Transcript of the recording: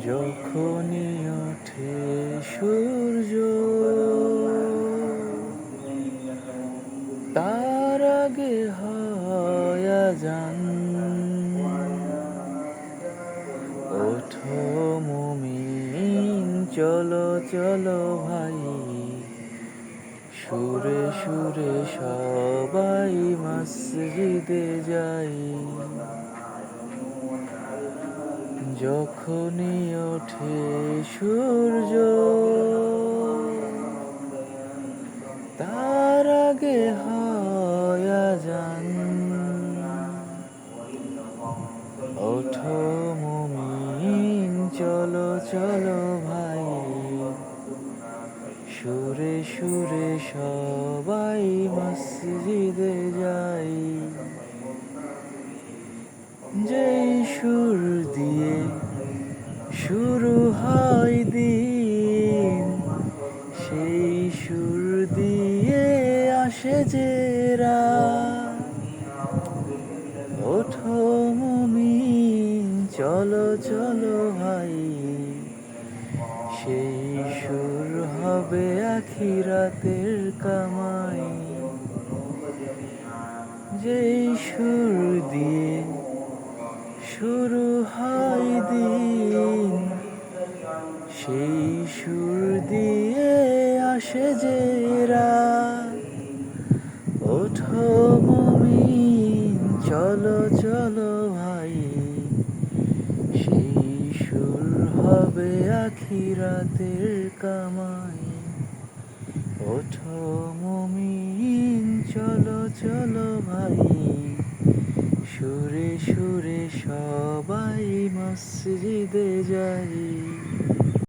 যখনই ওঠে সূর্য তার আগে হয় আজান। ওঠো মুমিন চলো চলো ভাই, সুরে সুরে সবাই মসজিদে যাই। যখনই ওঠে সূর্য তার আগে হয় আজান। ওঠো মুমিন চলো চলো ভাই, সুরে সুরে সবাই মসজিদে যাই। যেই সুর দিয়ে শুরু হয় দিন, সেই সুর দিয়ে আসে যে রাত। ওঠো মুমিন চলো চলো ভাই, সেই সুর হবে আখিরাতের কামাই। যেই সুর দিয়ে শুরু হয় দিন, সেই সুর দিয়ে আসে যে রাত। ওঠো মুমিন চলো চলো ভাই, সেই সুর হবে আখিরাতের কামাই। ওঠো মুমিন চলো চলো ভাই, সুরে সুরে সবাই মসজিদে যাই।